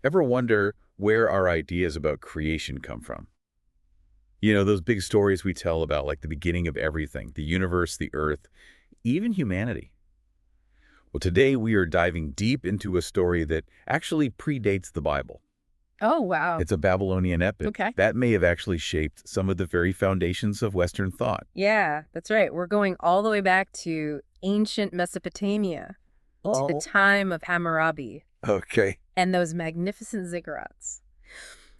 Ever wonder where our ideas about creation come from? You know, those big stories we tell about, like the beginning of everything, the universe, the earth, even humanity. Well, today we are diving deep into a story that actually predates the Bible. Oh, wow. It's a Babylonian epic Okay. that may have actually shaped some of the very foundations of Western thought. Yeah, that's right. We're going all the way back to ancient Mesopotamia, to the Oh, time of Hammurabi okay. and those magnificent ziggurats.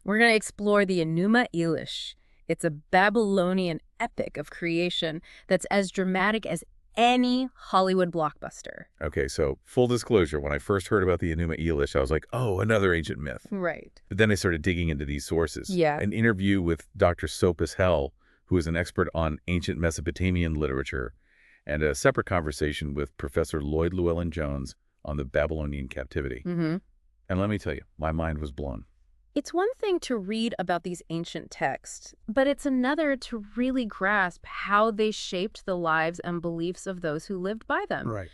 We're going to explore the Enuma Elish. It's a Babylonian epic of creation that's as dramatic as any Hollywood blockbuster. Okay, so full disclosure, when I first heard about the Enuma Elish, I was like, oh, another ancient myth. Right. But then I started digging into these sources. Yeah. An interview with Dr. Sopus Hell, who is an expert on ancient Mesopotamian literature, and a separate conversation with Professor Lloyd Llewellyn-Jones on the Babylonian captivity. Mm-hmm. And let me tell you, my mind was blown. It's one thing to read about these ancient texts, but it's another to really grasp how they shaped the lives and beliefs of those who lived by them. Right.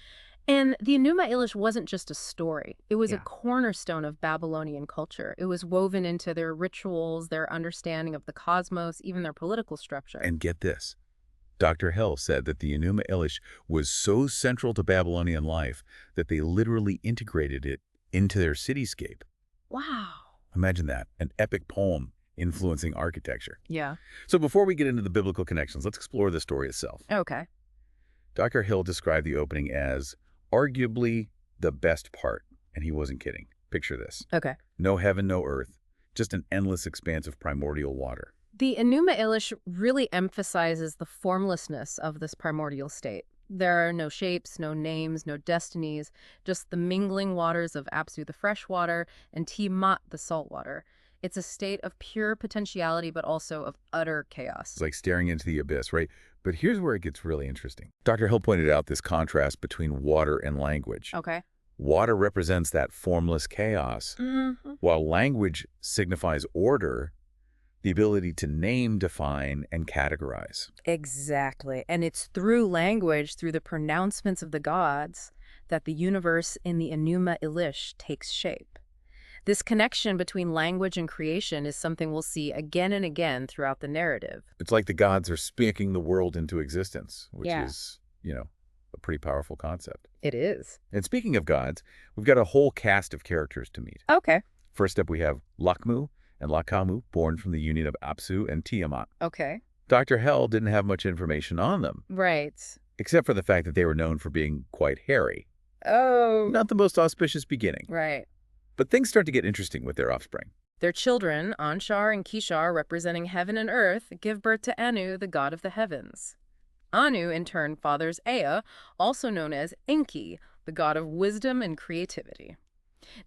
And the Enuma Elish wasn't just a story. It was a Yeah. cornerstone of Babylonian culture. It was woven into their rituals, their understanding of the cosmos, even their political structure. And get this. Dr. Hell said that the Enuma Elish was so central to Babylonian life that they literally integrated it into their cityscape. Wow. Imagine that, an epic poem influencing architecture. Yeah. So before we get into the biblical connections, let's explore the story itself. Okay. Dr. Hill described the opening as arguably the best part, and he wasn't kidding. Picture this. Okay. No heaven, no earth, just an endless expanse of primordial water. The Enuma Elish really emphasizes the formlessness of this primordial state. There are no shapes, no names, no destinies, just the mingling waters of Apsu, the fresh water, and Tiamat, the salt water. It's a state of pure potentiality, but also of utter chaos. It's like staring into the abyss, right? But here's where it gets really interesting. Dr. Hill pointed out this contrast between water and language. Okay. Water represents that formless chaos, Mm-hmm. while language signifies order, the ability to name, define, and categorize. Exactly. And it's through language, through the pronouncements of the gods, that the universe in the Enuma Elish takes shape. This connection between language and creation is something we'll see again and again throughout the narrative. It's like the gods are speaking the world into existence, which Yeah. is, a pretty powerful concept. It is. And speaking of gods, we've got a whole cast of characters to meet. Okay. First up, we have Lakmu and Lakamu, born from the union of Apsu and Tiamat. Okay. Dr. Hell didn't have much information on them, Right. except for the fact that they were known for being quite hairy. Oh. Not the most auspicious beginning. Right. But things start to get interesting with their offspring. Their children, Anshar and Kishar, representing heaven and earth, give birth to Anu, the god of the heavens. Anu, in turn, fathers Ea, also known as Enki, the god of wisdom and creativity.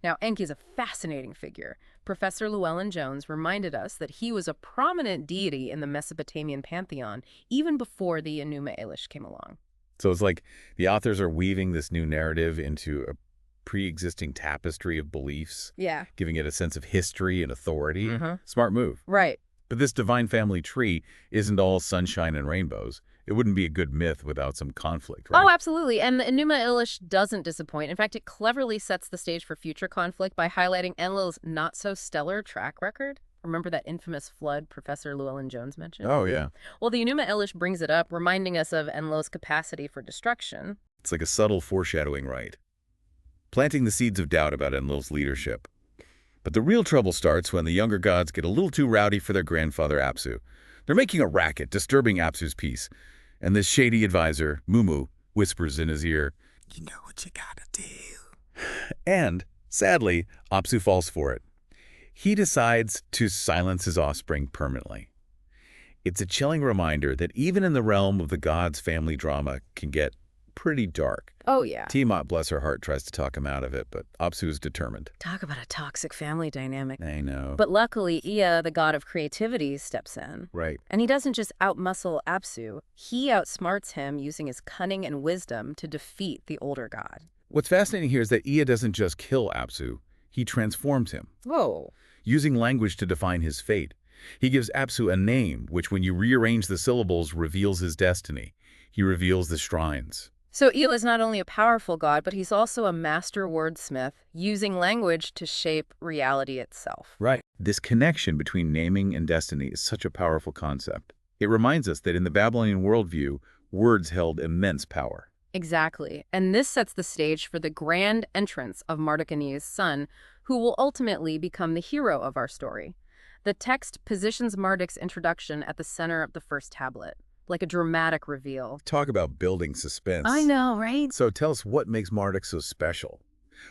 Now, Enki is a fascinating figure. Professor Llewellyn-Jones reminded us that he was a prominent deity in the Mesopotamian pantheon, even before the Enuma Elish came along. So it's like the authors are weaving this new narrative into a pre-existing tapestry of beliefs, Yeah. giving it a sense of history and authority. Mm-hmm. Smart move. Right. But this divine family tree isn't all sunshine and rainbows. It wouldn't be a good myth without some conflict, right? Oh, absolutely. And the Enuma Elish doesn't disappoint. In fact, it cleverly sets the stage for future conflict by highlighting Enlil's not-so-stellar track record. Remember that infamous flood Professor Llewellyn-Jones mentioned? Oh, yeah. Well, the Enuma Elish brings it up, reminding us of Enlil's capacity for destruction. It's like a subtle foreshadowing, right? Planting the seeds of doubt about Enlil's leadership. But the real trouble starts when the younger gods get a little too rowdy for their grandfather Apsu. They're making a racket, disturbing Apsu's peace. And this shady advisor, Mumu, whispers in his ear, "You know what you gotta do." And, sadly, Apsu falls for it. He decides to silence his offspring permanently. It's a chilling reminder that even in the realm of the gods' family drama can get pretty dark. Oh, yeah. Tiamat, bless her heart, tries to talk him out of it, but Apsu is determined. Talk about a toxic family dynamic. I know. But luckily, Ea, the god of creativity, steps in. Right. And he doesn't just outmuscle Apsu, he outsmarts him using his cunning and wisdom to defeat the older god. What's fascinating here is that Ea doesn't just kill Apsu, he transforms him, Whoa. using language to define his fate. He gives Apsu a name, which when you rearrange the syllables reveals his destiny. He reveals the shrines, So El is not only a powerful god, but he's also a master wordsmith, using language to shape reality itself. Right. This connection between naming and destiny is such a powerful concept. It reminds us that in the Babylonian worldview, words held immense power. Exactly. And this sets the stage for the grand entrance of Marduk and Eve's son, who will ultimately become the hero of our story. The text positions Marduk's introduction at the center of the first tablet, like a dramatic reveal. Talk about building suspense. I know, right? So tell us what makes Marduk so special?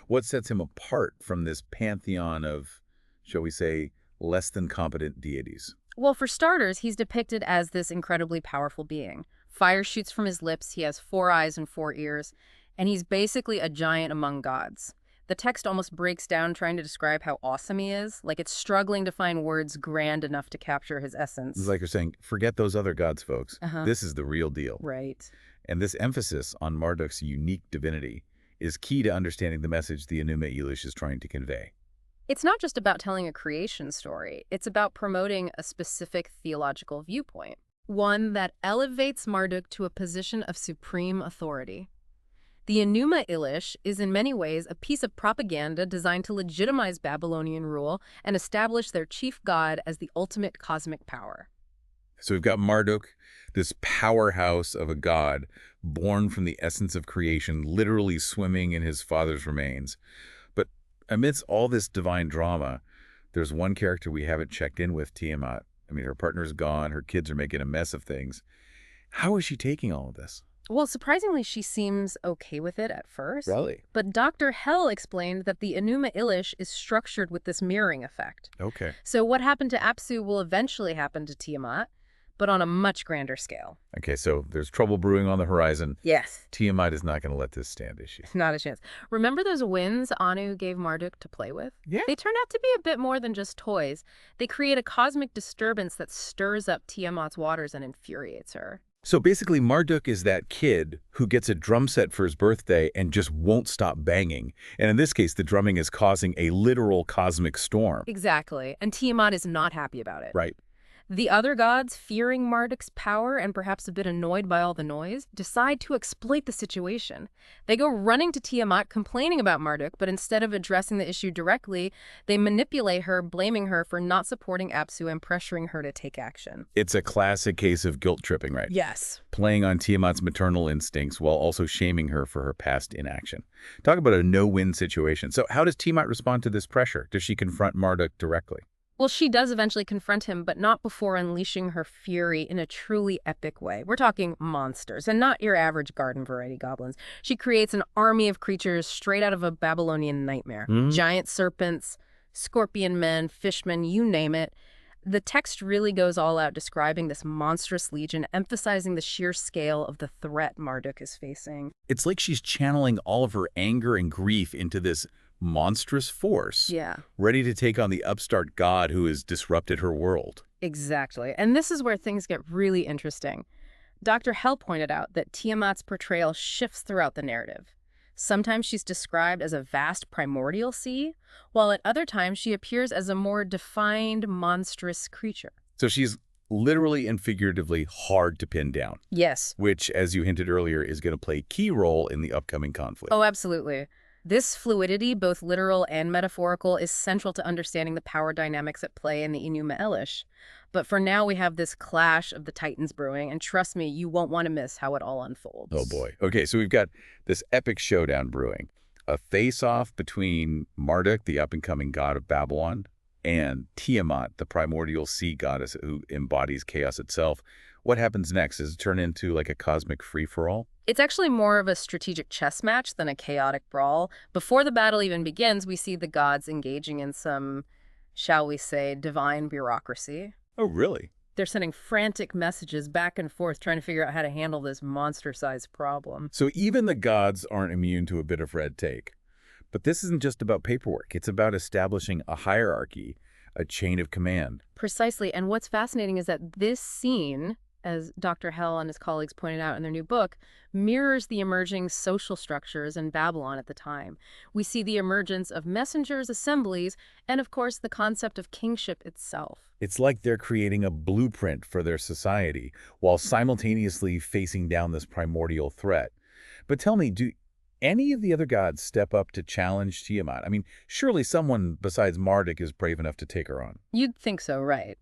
What sets him apart from this pantheon of, shall we say, less than competent deities? Well, for starters, he's depicted as this incredibly powerful being. Fire shoots from his lips, he has 4 eyes and 4 ears, and he's basically a giant among gods. The text almost breaks down trying to describe how awesome he is, like it's struggling to find words grand enough to capture his essence. It's like you're saying, forget those other gods, folks. Uh-huh. This is the real deal. Right. And this emphasis on Marduk's unique divinity is key to understanding the message the Enuma Elish is trying to convey. It's not just about telling a creation story. It's about promoting a specific theological viewpoint, one that elevates Marduk to a position of supreme authority. The Enuma Elish is in many ways a piece of propaganda designed to legitimize Babylonian rule and establish their chief god as the ultimate cosmic power. So we've got Marduk, this powerhouse of a god born from the essence of creation, literally swimming in his father's remains. But amidst all this divine drama, there's one character we haven't checked in with, Tiamat. I mean, her partner's gone, her kids are making a mess of things. How is she taking all of this? Well, surprisingly, she seems okay with it at first. Really? But Dr. Hell explained that the Enuma Elish is structured with this mirroring effect. Okay. So what happened to Apsu will eventually happen to Tiamat, but on a much grander scale. Okay, so there's trouble brewing on the horizon. Yes. Tiamat is not going to let this stand, is she? Not a chance. Remember those winds Anu gave Marduk to play with? Yeah. They turn out to be a bit more than just toys. They create a cosmic disturbance that stirs up Tiamat's waters and infuriates her. So basically, Marduk is that kid who gets a drum set for his birthday and just won't stop banging. And in this case, the drumming is causing a literal cosmic storm. Exactly. And Tiamat is not happy about it. Right. The other gods, fearing Marduk's power and perhaps a bit annoyed by all the noise, decide to exploit the situation. They go running to Tiamat complaining about Marduk, but instead of addressing the issue directly, they manipulate her, blaming her for not supporting Apsu and pressuring her to take action. It's a classic case of guilt tripping, right? Yes. Playing on Tiamat's maternal instincts while also shaming her for her past inaction. Talk about a no-win situation. So how does Tiamat respond to this pressure? Does she confront Marduk directly? Well, she does eventually confront him, but not before unleashing her fury in a truly epic way. We're talking monsters, and not your average garden variety goblins. She creates an army of creatures straight out of a Babylonian nightmare. Giant serpents, scorpion men, fishmen, you name it. The text really goes all out describing this monstrous legion, emphasizing the sheer scale of the threat Marduk is facing. It's like she's channeling all of her anger and grief into this monstrous force, Yeah. ready to take on the upstart god who has disrupted her world. Exactly. And this is where things get really interesting. Dr. Hell pointed out that Tiamat's portrayal shifts throughout the narrative. Sometimes she's described as a vast primordial sea, while at other times she appears as a more defined, monstrous creature. So she's literally and figuratively hard to pin down, Yes. which, as you hinted earlier, is going to play a key role in the upcoming conflict. Oh, absolutely. This fluidity, both literal and metaphorical, is central to understanding the power dynamics at play in the Enuma Elish. But for now, we have this clash of the titans brewing, and trust me, you won't want to miss how it all unfolds. Oh boy. Okay, so we've got this epic showdown brewing. A face-off between Marduk, the up-and-coming god of Babylon, and Tiamat, the primordial sea goddess who embodies chaos itself. What happens next? Does it turn into like a cosmic free-for-all? It's actually more of a strategic chess match than a chaotic brawl. Before the battle even begins, we see the gods engaging in some, shall we say, divine bureaucracy. Oh, really? They're sending frantic messages back and forth trying to figure out how to handle this monster-sized problem. So even the gods aren't immune to a bit of red tape. But this isn't just about paperwork. It's about establishing a hierarchy, a chain of command. Precisely. And what's fascinating is that this scene, as Dr. Hell and his colleagues pointed out in their new book, mirrors the emerging social structures in Babylon at the time. We see the emergence of messengers, assemblies, and of course the concept of kingship itself. It's like they're creating a blueprint for their society while simultaneously facing down this primordial threat. But tell me, do any of the other gods step up to challenge Tiamat? I mean, surely someone besides Marduk is brave enough to take her on. You'd think so, right?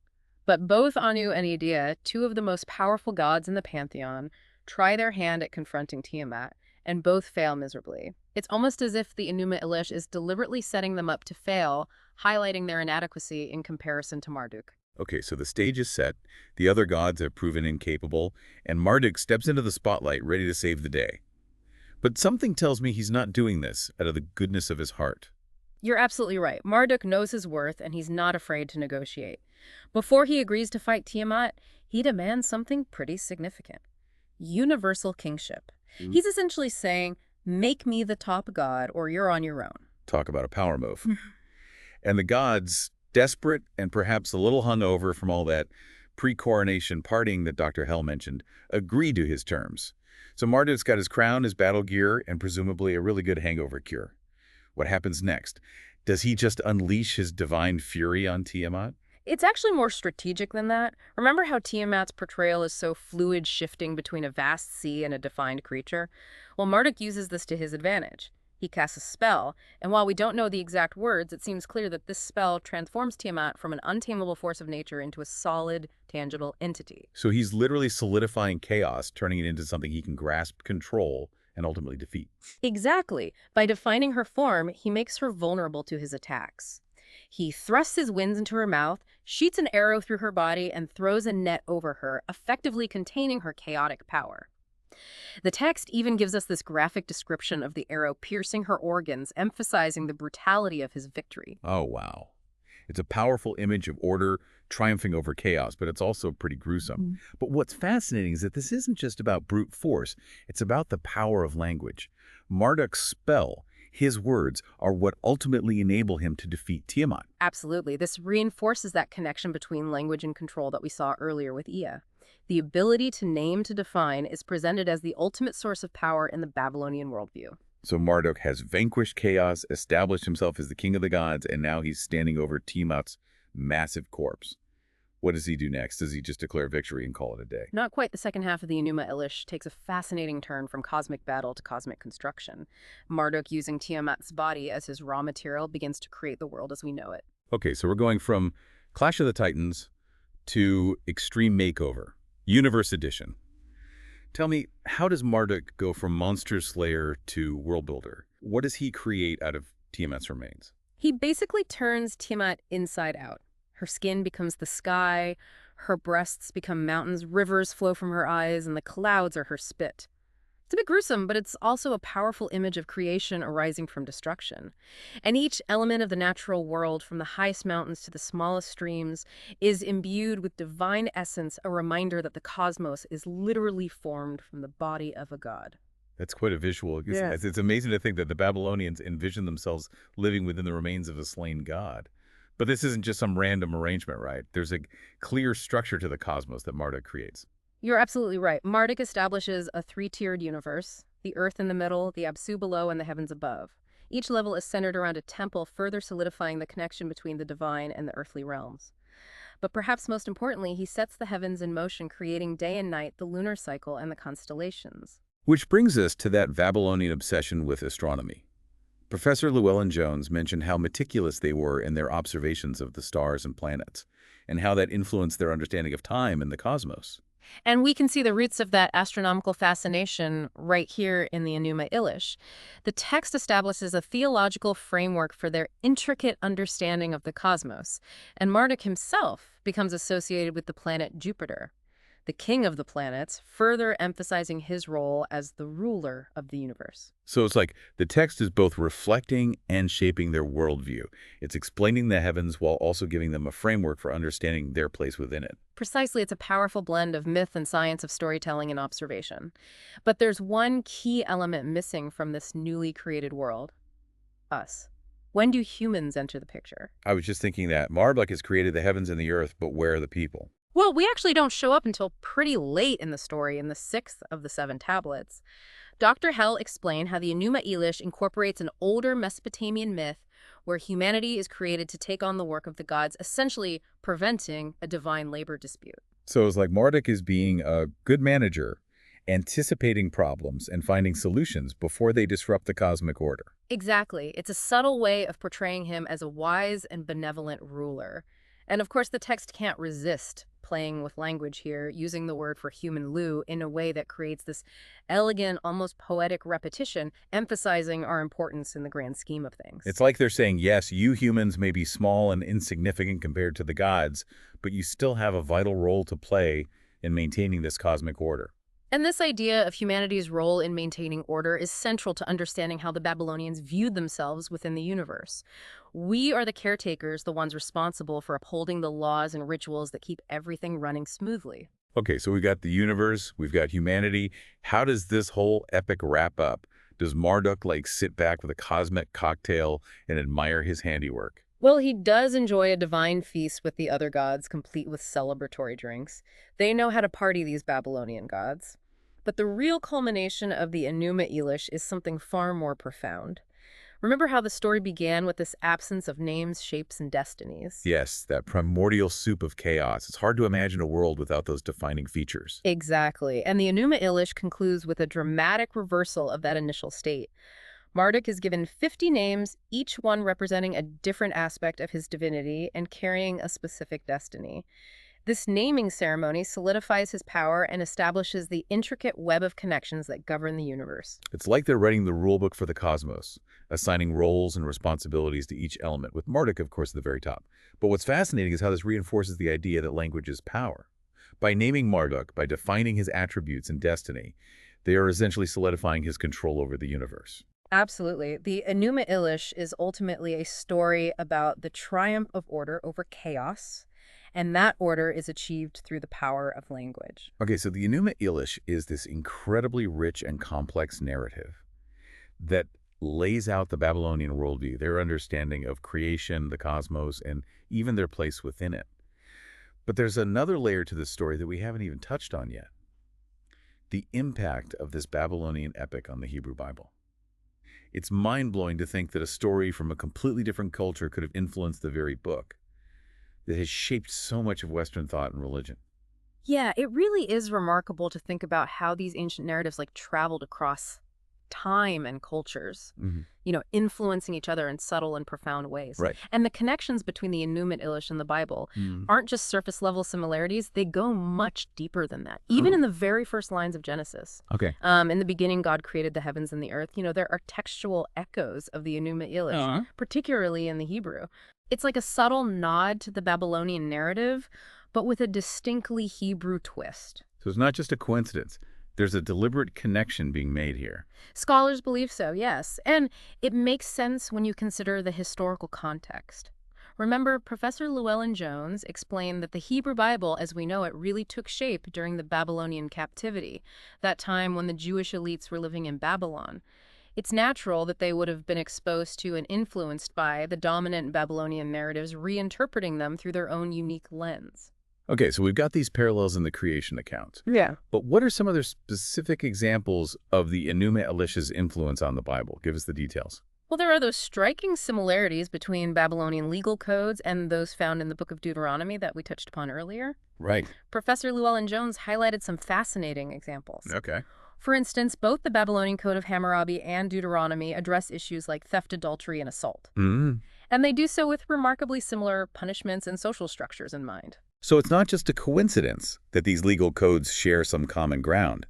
But both Anu and Ea, two of the most powerful gods in the pantheon, try their hand at confronting Tiamat, and both fail miserably. It's almost as if the Enuma Elish is deliberately setting them up to fail, highlighting their inadequacy in comparison to Marduk. Okay, so the stage is set, the other gods have proven incapable, and Marduk steps into the spotlight ready to save the day. But something tells me he's not doing this out of the goodness of his heart. You're absolutely right. Marduk knows his worth, and he's not afraid to negotiate. Before he agrees to fight Tiamat, he demands something pretty significant: universal kingship. He's essentially saying, make me the top god, or you're on your own. Talk about a power move. And the gods, desperate and perhaps a little hungover from all that pre-coronation partying that Dr. Hell mentioned, agree to his terms. So Marduk's got his crown, his battle gear, and presumably a really good hangover cure. What happens next? Does he just unleash his divine fury on Tiamat? It's actually more strategic than that. Remember how Tiamat's portrayal is so fluid, shifting between a vast sea and a defined creature? Well, Marduk uses this to his advantage. He casts a spell, and while we don't know the exact words, it seems clear that this spell transforms Tiamat from an untamable force of nature into a solid, tangible entity. So he's literally solidifying chaos, turning it into something he can grasp, control, and ultimately defeat. Exactly. By defining her form, he makes her vulnerable to his attacks. He thrusts his winds into her mouth, shoots an arrow through her body, and throws a net over her, effectively containing her chaotic power. The text even gives us this graphic description of the arrow piercing her organs, emphasizing the brutality of his victory. Oh, wow. It's a powerful image of order triumphing over chaos, but it's also pretty gruesome. But what's fascinating is that this isn't just about brute force. It's about the power of language. Marduk's spell, his words, are what ultimately enable him to defeat Tiamat. Absolutely. This reinforces that connection between language and control that we saw earlier with Ea. The ability to name, to define, is presented as the ultimate source of power in the Babylonian worldview. So Marduk has vanquished chaos, established himself as the king of the gods, and now he's standing over Tiamat's massive corpse. What does he do next? Does he just declare victory and call it a day? Not quite. The second half of the Enuma Elish takes a fascinating turn from cosmic battle to cosmic construction. Marduk, using Tiamat's body as his raw material, begins to create the world as we know it. Okay, so we're going from Clash of the Titans to Extreme Makeover, Universe Edition. Tell me, how does Marduk go from monster slayer to world builder? What does he create out of Tiamat's remains? He basically turns Tiamat inside out. Her skin becomes the sky, her breasts become mountains, rivers flow from her eyes, and the clouds are her spit. It's a bit gruesome, but it's also a powerful image of creation arising from destruction. And each element of the natural world, from the highest mountains to the smallest streams, is imbued with divine essence, a reminder that the cosmos is literally formed from the body of a god. That's quite a visual. It's amazing to think that the Babylonians envisioned themselves living within the remains of a slain god. But this isn't just some random arrangement, right? There's a clear structure to the cosmos that Marduk creates. You're absolutely right. Marduk establishes a three-tiered universe: the earth in the middle, the Apsu below, and the heavens above. Each level is centered around a temple, further solidifying the connection between the divine and the earthly realms. But perhaps most importantly, he sets the heavens in motion, creating day and night, the lunar cycle, and the constellations. Which brings us to that Babylonian obsession with astronomy. Professor Llewellyn-Jones mentioned how meticulous they were in their observations of the stars and planets, and how that influenced their understanding of time and the cosmos. And we can see the roots of that astronomical fascination right here in the Enuma Elish. The text establishes a theological framework for their intricate understanding of the cosmos, and Marduk himself becomes associated with the planet Jupiter, the king of the planets, further emphasizing his role as the ruler of the universe. So it's like the text is both reflecting and shaping their worldview. It's explaining the heavens while also giving them a framework for understanding their place within it. Precisely, it's a powerful blend of myth and science, of storytelling and observation. But there's one key element missing from this newly created world: us. When do humans enter the picture? I was just thinking that Marduk has created the heavens and the earth, but where are the people? Well, we actually don't show up until pretty late in the story, in the 6th of the 7 tablets. Dr. Hell explained how the Enuma Elish incorporates an older Mesopotamian myth where humanity is created to take on the work of the gods, essentially preventing a divine labor dispute. So it's like Marduk is being a good manager, anticipating problems and finding solutions before they disrupt the cosmic order. Exactly. It's a subtle way of portraying him as a wise and benevolent ruler. And of course, the text can't resist playing with language here, using the word for human Lu in a way that creates this elegant, almost poetic repetition, emphasizing our importance in the grand scheme of things. It's like they're saying, yes, you humans may be small and insignificant compared to the gods, but you still have a vital role to play in maintaining this cosmic order. And this idea of humanity's role in maintaining order is central to understanding how the Babylonians viewed themselves within the universe. We are the caretakers, the ones responsible for upholding the laws and rituals that keep everything running smoothly. Okay, so we've got the universe, we've got humanity. How does this whole epic wrap up? Does Marduk, sit back with a cosmic cocktail and admire his handiwork? Well, he does enjoy a divine feast with the other gods, complete with celebratory drinks. They know how to party, these Babylonian gods. But the real culmination of the Enuma Elish is something far more profound. Remember how the story began with this absence of names, shapes, and destinies? Yes, that primordial soup of chaos. It's hard to imagine a world without those defining features. Exactly. And the Enuma Elish concludes with a dramatic reversal of that initial state. Marduk is given 50 names, each one representing a different aspect of his divinity and carrying a specific destiny. This naming ceremony solidifies his power and establishes the intricate web of connections that govern the universe. It's like they're writing the rulebook for the cosmos, assigning roles and responsibilities to each element, with Marduk, of course, at the very top. But what's fascinating is how this reinforces the idea that language is power. By naming Marduk, by defining his attributes and destiny, they are essentially solidifying his control over the universe. Absolutely. The Enuma Elish is ultimately a story about the triumph of order over chaos, and that order is achieved through the power of language. Okay, so the Enuma Elish is this incredibly rich and complex narrative that lays out the Babylonian worldview, their understanding of creation, the cosmos, and even their place within it. But there's another layer to this story that we haven't even touched on yet. The impact of this Babylonian epic on the Hebrew Bible. It's mind-blowing to think that a story from a completely different culture could have influenced the very book that has shaped so much of Western thought and religion. Yeah, it really is remarkable to think about how these ancient narratives traveled across time and cultures, influencing each other in subtle and profound ways. Right. And the connections between the Enuma Elish and the Bible aren't just surface-level similarities, they go much deeper than that. Even in the very first lines of Genesis. Okay. In the beginning, God created the heavens and the earth. There are textual echoes of the Enuma Elish, particularly in the Hebrew. It's like a subtle nod to the Babylonian narrative, but with a distinctly Hebrew twist. So it's not just a coincidence. There's a deliberate connection being made here. Scholars believe so, yes. And it makes sense when you consider the historical context. Remember, Professor Llewellyn-Jones explained that the Hebrew Bible, as we know it, really took shape during the Babylonian captivity, that time when the Jewish elites were living in Babylon. It's natural that they would have been exposed to and influenced by the dominant Babylonian narratives, reinterpreting them through their own unique lens. Okay, so we've got these parallels in the creation account. Yeah. But what are some other specific examples of the Enuma Elish's influence on the Bible? Give us the details. Well, there are those striking similarities between Babylonian legal codes and those found in the Book of Deuteronomy that we touched upon earlier. Right. Professor Llewellyn-Jones highlighted some fascinating examples. Okay. For instance, both the Babylonian Code of Hammurabi and Deuteronomy address issues like theft, adultery, and assault. And they do so with remarkably similar punishments and social structures in mind. So it's not just a coincidence that these legal codes share some common ground.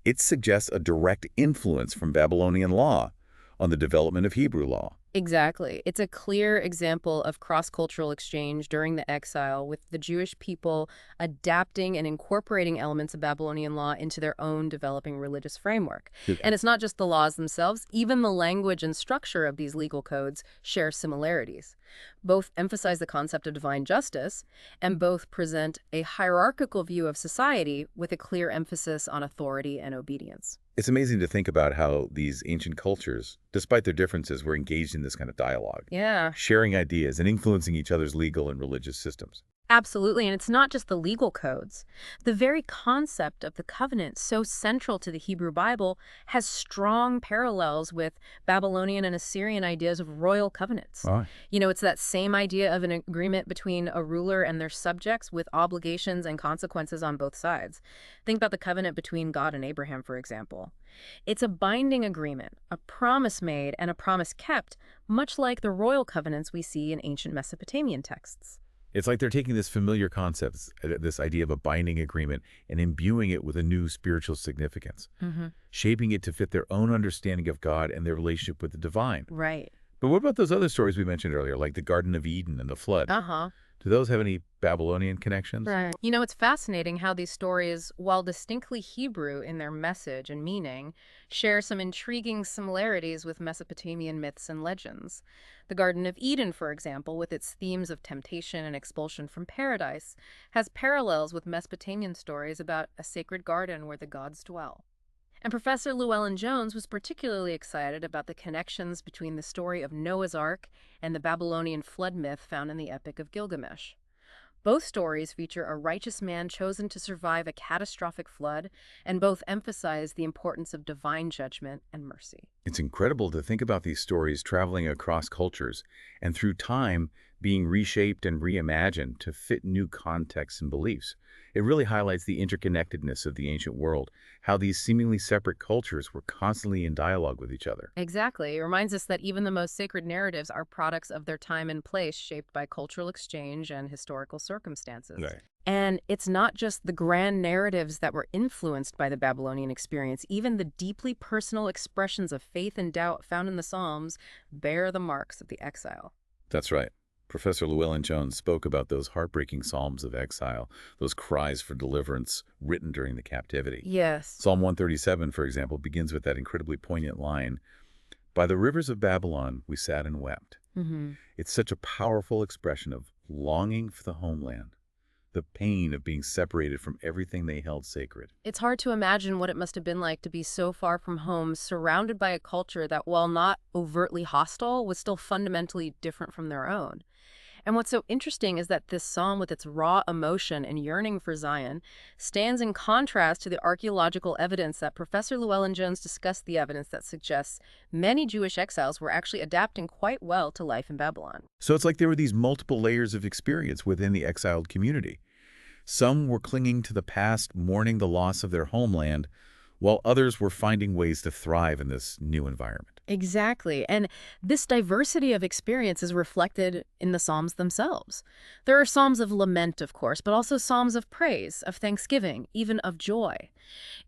It suggests a direct influence from Babylonian law on the development of Hebrew law. Exactly. It's a clear example of cross-cultural exchange during the exile, with the Jewish people adapting and incorporating elements of Babylonian law into their own developing religious framework. And it's not just the laws themselves, even the language and structure of these legal codes share similarities. Both emphasize the concept of divine justice, and both present a hierarchical view of society with a clear emphasis on authority and obedience. It's amazing to think about how these ancient cultures, despite their differences, were engaged in this kind of dialogue. Yeah. Sharing ideas and influencing each other's legal and religious systems. Absolutely, and it's not just the legal codes. The very concept of the covenant, so central to the Hebrew Bible, has strong parallels with Babylonian and Assyrian ideas of royal covenants. Right. It's that same idea of an agreement between a ruler and their subjects with obligations and consequences on both sides. Think about the covenant between God and Abraham, for example. It's a binding agreement, a promise made and a promise kept, much like the royal covenants we see in ancient Mesopotamian texts. It's like they're taking this familiar concept, this idea of a binding agreement, and imbuing it with a new spiritual significance, Hmm. shaping it to fit their own understanding of God and their relationship with the divine. Right. But what about those other stories we mentioned earlier, like the Garden of Eden and the flood? Uh-huh. Do those have any Babylonian connections? Right. It's fascinating how these stories, while distinctly Hebrew in their message and meaning, share some intriguing similarities with Mesopotamian myths and legends. The Garden of Eden, for example, with its themes of temptation and expulsion from paradise, has parallels with Mesopotamian stories about a sacred garden where the gods dwell. And Professor Llewellyn-Jones was particularly excited about the connections between the story of Noah's Ark and the Babylonian flood myth found in the Epic of Gilgamesh. Both stories feature a righteous man chosen to survive a catastrophic flood, and both emphasize the importance of divine judgment and mercy. It's incredible to think about these stories traveling across cultures and through time being reshaped and reimagined to fit new contexts and beliefs. It really highlights the interconnectedness of the ancient world, how these seemingly separate cultures were constantly in dialogue with each other. Exactly. It reminds us that even the most sacred narratives are products of their time and place, shaped by cultural exchange and historical circumstances. Right. And it's not just the grand narratives that were influenced by the Babylonian experience. Even the deeply personal expressions of faith and doubt found in the Psalms bear the marks of the exile. That's right. Professor Llewellyn-Jones spoke about those heartbreaking psalms of exile, those cries for deliverance written during the captivity. Yes. Psalm 137, for example, begins with that incredibly poignant line, "By the rivers of Babylon we sat and wept." Hmm. It's such a powerful expression of longing for the homeland, the pain of being separated from everything they held sacred. It's hard to imagine what it must have been like to be so far from home, surrounded by a culture that, while not overtly hostile, was still fundamentally different from their own. And what's so interesting is that this psalm, with its raw emotion and yearning for Zion, stands in contrast to the archaeological evidence that Professor Llewellyn-Jones discussed, the evidence that suggests many Jewish exiles were actually adapting quite well to life in Babylon. So it's like there were these multiple layers of experience within the exiled community. Some were clinging to the past, mourning the loss of their homeland, while others were finding ways to thrive in this new environment. Exactly. And this diversity of experience is reflected in the Psalms themselves. There are Psalms of lament, of course, but also Psalms of praise, of thanksgiving, even of joy.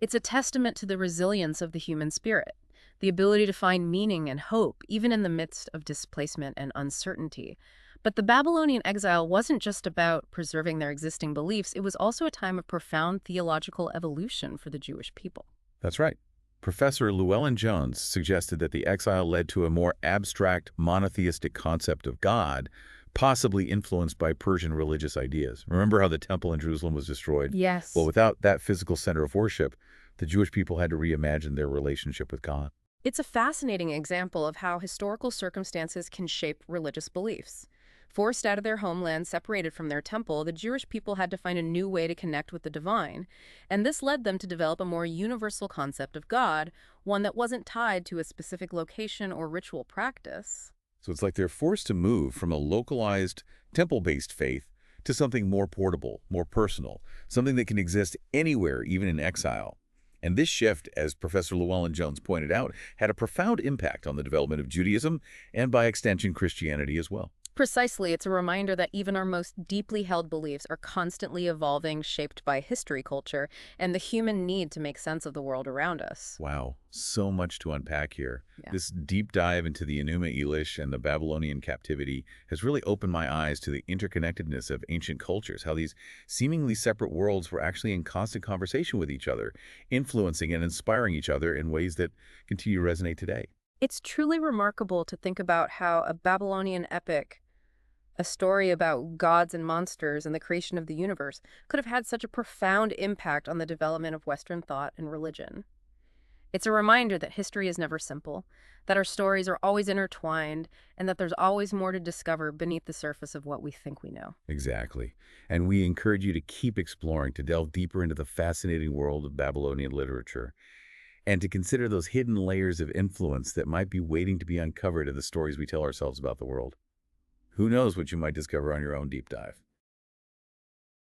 It's a testament to the resilience of the human spirit, the ability to find meaning and hope, even in the midst of displacement and uncertainty. But the Babylonian exile wasn't just about preserving their existing beliefs, it was also a time of profound theological evolution for the Jewish people. That's right. Professor Llewellyn-Jones suggested that the exile led to a more abstract, monotheistic concept of God, possibly influenced by Persian religious ideas. Remember how the temple in Jerusalem was destroyed? Yes. Well, without that physical center of worship, the Jewish people had to reimagine their relationship with God. It's a fascinating example of how historical circumstances can shape religious beliefs. Forced out of their homeland, separated from their temple, the Jewish people had to find a new way to connect with the divine, and this led them to develop a more universal concept of God, one that wasn't tied to a specific location or ritual practice. So it's like they're forced to move from a localized, temple-based faith to something more portable, more personal, something that can exist anywhere, even in exile. And this shift, as Professor Llewellyn-Jones pointed out, had a profound impact on the development of Judaism and, by extension, Christianity as well. Precisely, it's a reminder that even our most deeply held beliefs are constantly evolving, shaped by history, culture, and the human need to make sense of the world around us. Wow, so much to unpack here. Yeah. This deep dive into the Enuma Elish and the Babylonian captivity has really opened my eyes to the interconnectedness of ancient cultures, how these seemingly separate worlds were actually in constant conversation with each other, influencing and inspiring each other in ways that continue to resonate today. It's truly remarkable to think about how a Babylonian epic, a story about gods and monsters and the creation of the universe, could have had such a profound impact on the development of Western thought and religion. It's a reminder that history is never simple, that our stories are always intertwined, and that there's always more to discover beneath the surface of what we think we know. Exactly. And we encourage you to keep exploring, to delve deeper into the fascinating world of Babylonian literature, and to consider those hidden layers of influence that might be waiting to be uncovered in the stories we tell ourselves about the world. Who knows what you might discover on your own deep dive?